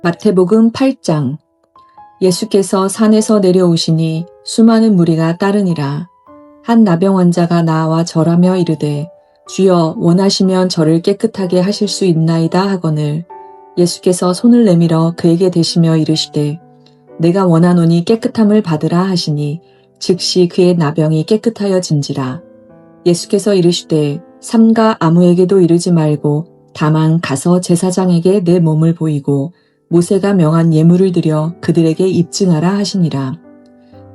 마태복음 8장. 예수께서 산에서 내려오시니 수많은 무리가 따르니라. 한 나병 환자가 나와 절하며 이르되 주여 원하시면 저를 깨끗하게 하실 수 있나이다 하거늘 예수께서 손을 내밀어 그에게 대시며 이르시되 내가 원하노니 깨끗함을 받으라 하시니 즉시 그의 나병이 깨끗하여진지라. 예수께서 이르시되 삼가 아무에게도 이르지 말고 다만 가서 제사장에게 내 몸을 보이고 모세가 명한 예물을 드려 그들에게 입증하라 하시니라.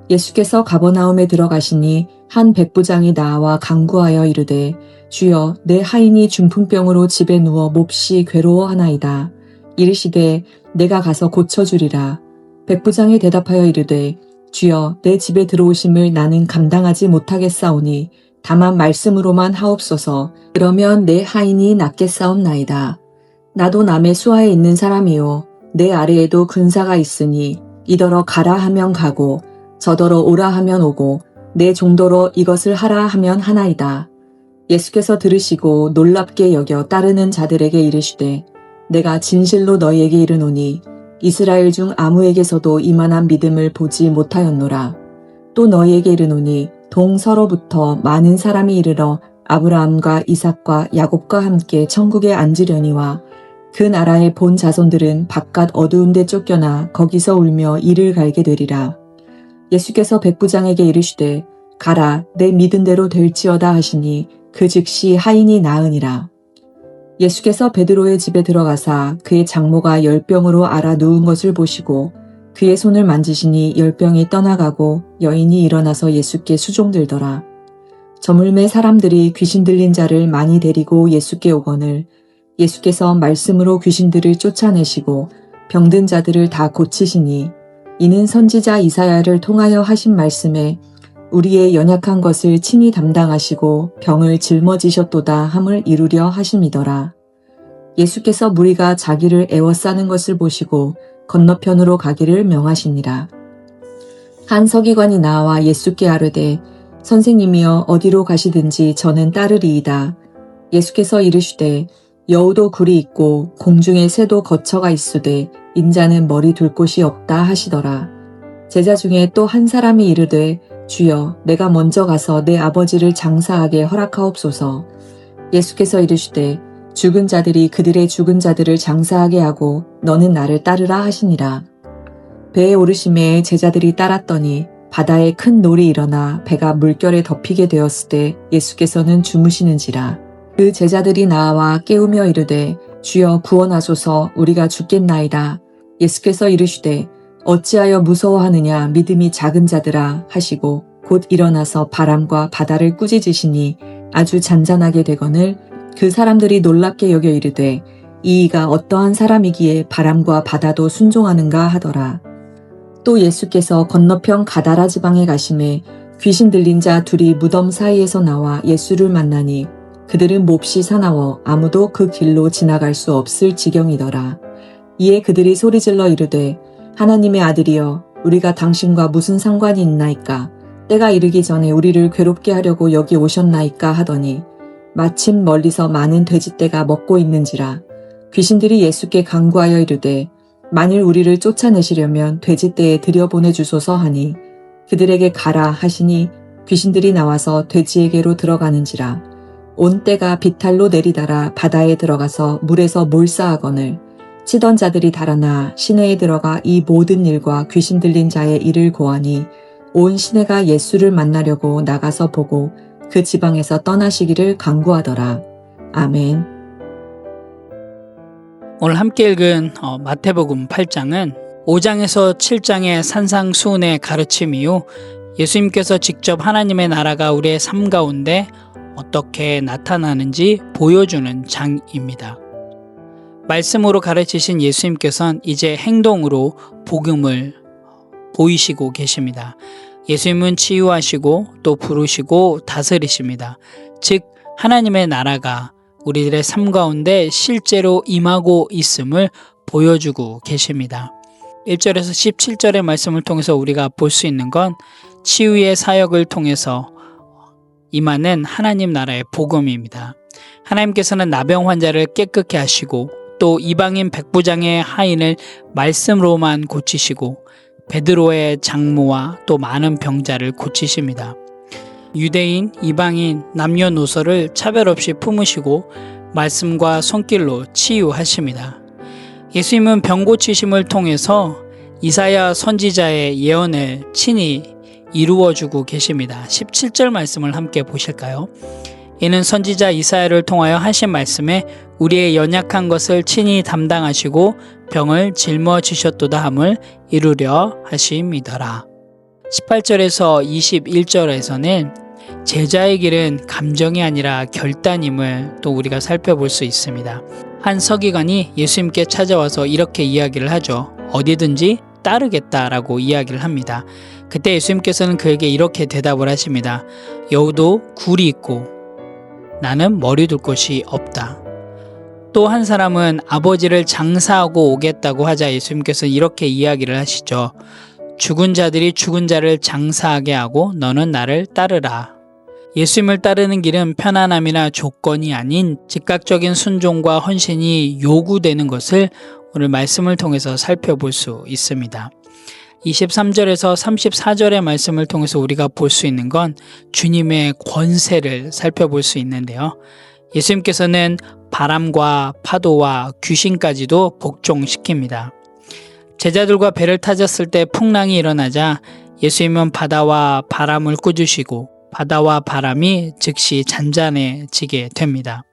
예수께서 가버나움에 들어가시니 한 백부장이 나와 간구하여 이르되 주여 내 하인이 중풍병으로 집에 누워 몹시 괴로워하나이다. 이르시되 내가 가서 고쳐주리라. 백부장이 대답하여 이르되 주여 내 집에 들어오심을 나는 감당하지 못하겠사오니 다만 말씀으로만 하옵소서. 그러면 내 하인이 낫겠사옵나이다. 나도 남의 수하에 있는 사람이요 내 아래에도 근사가 있으니 이더러 가라 하면 가고 저더러 오라 하면 오고 내 종도로 이것을 하라 하면 하나이다. 예수께서 들으시고 놀랍게 여겨 따르는 자들에게 이르시되 내가 진실로 너희에게 이르노니 이스라엘 중 아무에게서도 이만한 믿음을 보지 못하였노라. 또 너희에게 이르노니 동서로부터 많은 사람이 이르러 아브라함과 이삭과 야곱과 함께 천국에 앉으려니와 그 나라의 본 자손들은 바깥 어두운 데 쫓겨나 거기서 울며 이를 갈게 되리라. 예수께서 백부장에게 이르시되 가라 내 믿은 대로 될지어다 하시니 그 즉시 하인이 나으니라. 예수께서 베드로의 집에 들어가사 그의 장모가 열병으로 앓아 누운 것을 보시고 그의 손을 만지시니 열병이 떠나가고 여인이 일어나서 예수께 수종들더라. 저물매 사람들이 귀신 들린 자를 많이 데리고 예수께 오거늘 예수께서 말씀으로 귀신들을 쫓아내시고 병든 자들을 다 고치시니 이는 선지자 이사야를 통하여 하신 말씀에 우리의 연약한 것을 친히 담당하시고 병을 짊어지셨도다 함을 이루려 하심이더라. 예수께서 무리가 자기를 애워싸는 것을 보시고 건너편으로 가기를 명하시니라. 한 서기관이 나와 예수께 아뢰되 선생님이여 어디로 가시든지 저는 따르리이다. 예수께서 이르시되 여우도 굴이 있고 공중에 새도 거처가 있으되 인자는 머리 둘 곳이 없다 하시더라. 제자 중에 또 한 사람이 이르되 주여 내가 먼저 가서 내 아버지를 장사하게 허락하옵소서. 예수께서 이르시되 죽은 자들이 그들의 죽은 자들을 장사하게 하고 너는 나를 따르라 하시니라. 배에 오르심에 제자들이 따랐더니 바다에 큰 놀이 일어나 배가 물결에 덮이게 되었을 때 예수께서는 주무시는지라. 그 제자들이 나와 깨우며 이르되 주여 구원하소서 우리가 죽겠나이다. 예수께서 이르시되 어찌하여 무서워하느냐 믿음이 작은 자들아 하시고 곧 일어나서 바람과 바다를 꾸짖으시니 아주 잔잔하게 되거늘 그 사람들이 놀랍게 여겨 이르되 이가 어떠한 사람이기에 바람과 바다도 순종하는가 하더라. 또 예수께서 건너편 가다라 지방에 가심에 귀신 들린 자 둘이 무덤 사이에서 나와 예수를 만나니 그들은 몹시 사나워 아무도 그 길로 지나갈 수 없을 지경이더라. 이에 그들이 소리질러 이르되 하나님의 아들이여 우리가 당신과 무슨 상관이 있나이까? 때가 이르기 전에 우리를 괴롭게 하려고 여기 오셨나이까 하더니 마침 멀리서 많은 돼지떼가 먹고 있는지라. 귀신들이 예수께 간구하여 이르되 만일 우리를 쫓아내시려면 돼지떼에 들여보내주소서 하니 그들에게 가라 하시니 귀신들이 나와서 돼지에게로 들어가는지라. 온 떼가 비탈로 내리달아 바다에 들어가서 물에서 몰사하거늘 치던 자들이 달아나 시내에 들어가 이 모든 일과 귀신 들린 자의 일을 고하니 온 시내가 예수를 만나려고 나가서 보고 그 지방에서 떠나시기를 간구하더라. 아멘. 오늘 함께 읽은 마태복음 8장은 5장에서 7장의 산상수훈의 가르침 이후 예수님께서 직접 하나님의 나라가 우리의 삶 가운데 어떻게 나타나는지 보여주는 장입니다. 말씀으로 가르치신 예수님께서는 이제 행동으로 복음을 보이시고 계십니다. 예수님은 치유하시고 또 부르시고 다스리십니다. 즉 하나님의 나라가 우리들의 삶 가운데 실제로 임하고 있음을 보여주고 계십니다. 1절에서 17절의 말씀을 통해서 우리가 볼 수 있는 건 치유의 사역을 통해서 임하는 하나님 나라의 복음입니다. 하나님께서는 나병 환자를 깨끗게 하시고 또 이방인 백부장의 하인을 말씀으로만 고치시고 베드로의 장모와 또 많은 병자를 고치십니다. 유대인, 이방인, 남녀노소를 차별 없이 품으시고 말씀과 손길로 치유하십니다. 예수님은 병 고치심을 통해서 이사야 선지자의 예언을 친히 이루어주고 계십니다. 17절 말씀을 함께 보실까요? 이는 선지자 이사야를 통하여 하신 말씀에 우리의 연약한 것을 친히 담당하시고 병을 짊어지셨도다 함을 이루려 하심이더라. 18절에서 21절에서는 제자의 길은 감정이 아니라 결단임을 또 우리가 살펴볼 수 있습니다. 한 서기관이 예수님께 찾아와서 이렇게 이야기를 하죠. 어디든지 따르겠다라고 이야기를 합니다. 그때 예수님께서는 그에게 이렇게 대답을 하십니다. 여우도 굴이 있고 나는 머리 둘 곳이 없다. 또 한 사람은 아버지를 장사하고 오겠다고 하자 예수님께서는 이렇게 이야기를 하시죠. 죽은 자들이 죽은 자를 장사하게 하고 너는 나를 따르라. 예수님을 따르는 길은 편안함이나 조건이 아닌 즉각적인 순종과 헌신이 요구되는 것을 오늘 말씀을 통해서 살펴볼 수 있습니다. 23절에서 34절의 말씀을 통해서 우리가 볼 수 있는 건 주님의 권세를 살펴볼 수 있는데요. 예수님께서는 바람과 파도와 귀신까지도 복종시킵니다. 제자들과 배를 타졌을 때 풍랑이 일어나자 예수님은 바다와 바람을 꾸짖으시고 바다와 바람이 즉시 잔잔해지게 됩니다.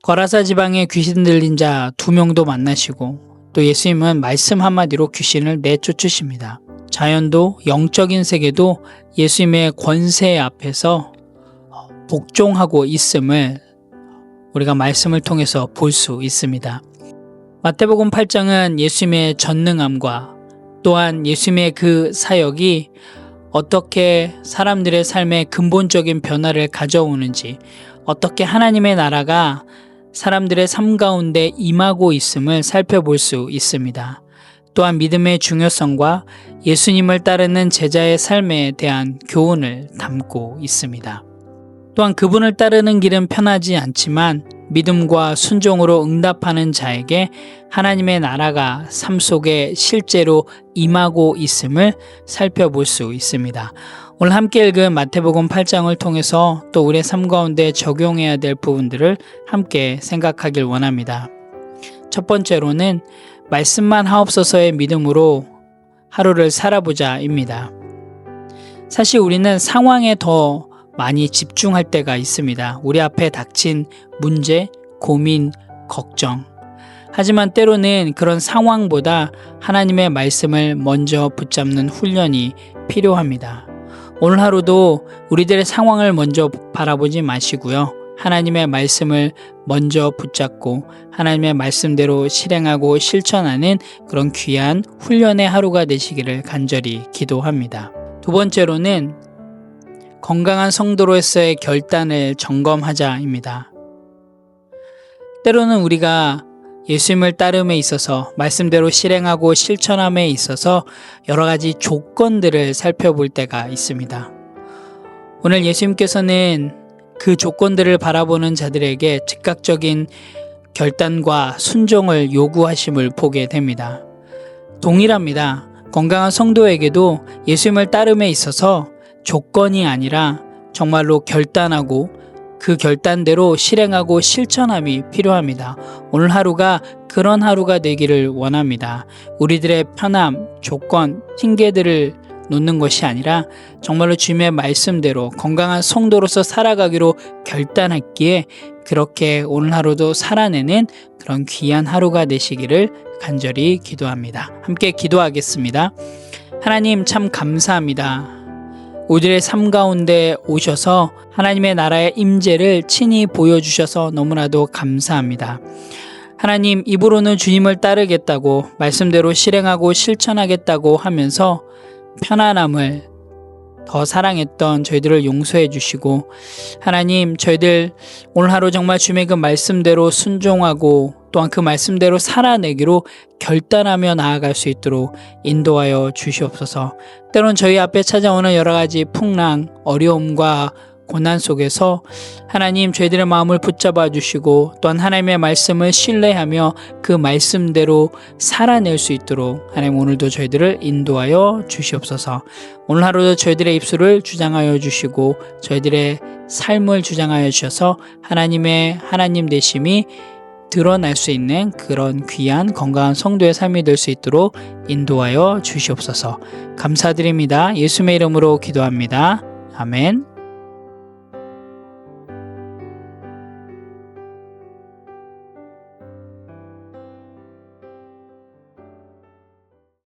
거라사 지방에 귀신 들린 자 2명도 만나시고 또 예수님은 말씀 한마디로 귀신을 내쫓으십니다. 자연도 영적인 세계도 예수님의 권세 앞에서 복종하고 있음을 우리가 말씀을 통해서 볼 수 있습니다. 마태복음 8장은 예수님의 전능함과 또한 예수님의 그 사역이 어떻게 사람들의 삶에 근본적인 변화를 가져오는지, 어떻게 하나님의 나라가 사람들의 삶 가운데 임하고 있음을 살펴볼 수 있습니다. 또한 믿음의 중요성과 예수님을 따르는 제자의 삶에 대한 교훈을 담고 있습니다. 또한 그분을 따르는 길은 편하지 않지만 믿음과 순종으로 응답하는 자에게 하나님의 나라가 삶 속에 실제로 임하고 있음을 살펴볼 수 있습니다. 오늘 함께 읽은 마태복음 8장을 통해서 또 우리의 삶 가운데 적용해야 될 부분들을 함께 생각하길 원합니다. 첫 번째로는 말씀만 하옵소서의 믿음으로 하루를 살아보자입니다. 사실 우리는 상황에 더 많이 집중할 때가 있습니다. 우리 앞에 닥친 문제, 고민, 걱정. 하지만 때로는 그런 상황보다 하나님의 말씀을 먼저 붙잡는 훈련이 필요합니다. 오늘 하루도 우리들의 상황을 먼저 바라보지 마시고요. 하나님의 말씀을 먼저 붙잡고 하나님의 말씀대로 실행하고 실천하는 그런 귀한 훈련의 하루가 되시기를 간절히 기도합니다. 두 번째로는 건강한 성도로서의 결단을 점검하자입니다. 때로는 우리가 예수님을 따름에 있어서 말씀대로 실행하고 실천함에 있어서 여러 가지 조건들을 살펴볼 때가 있습니다. 오늘 예수님께서는 그 조건들을 바라보는 자들에게 즉각적인 결단과 순종을 요구하심을 보게 됩니다. 동일합니다. 건강한 성도에게도 예수님을 따름에 있어서 조건이 아니라 정말로 결단하고 그 결단대로 실행하고 실천함이 필요합니다. 오늘 하루가 그런 하루가 되기를 원합니다. 우리들의 편함, 조건, 핑계들을 놓는 것이 아니라 정말로 주님의 말씀대로 건강한 성도로서 살아가기로 결단했기에 그렇게 오늘 하루도 살아내는 그런 귀한 하루가 되시기를 간절히 기도합니다. 함께 기도하겠습니다. 하나님 참 감사합니다. 우리의 삶 가운데 오셔서 하나님의 나라의 임재를 친히 보여주셔서 너무나도 감사합니다. 하나님, 입으로는 주님을 따르겠다고 말씀대로 실행하고 실천하겠다고 하면서 편안함을 더 사랑했던 저희들을 용서해 주시고, 하나님, 저희들 오늘 하루 정말 주님의 그 말씀대로 순종하고 또한 그 말씀대로 살아내기로 결단하며 나아갈 수 있도록 인도하여 주시옵소서. 때론 저희 앞에 찾아오는 여러 가지 풍랑, 어려움과 고난 속에서 하나님 저희들의 마음을 붙잡아 주시고 또한 하나님의 말씀을 신뢰하며 그 말씀대로 살아낼 수 있도록 하나님 오늘도 저희들을 인도하여 주시옵소서. 오늘 하루도 저희들의 입술을 주장하여 주시고 저희들의 삶을 주장하여 주셔서 하나님의 하나님 되심이 드러날 수 있는 그런 귀한 건강한 성도의 삶이 될 수 있도록 인도하여 주시옵소서. 감사드립니다. 예수님의 이름으로 기도합니다. 아멘.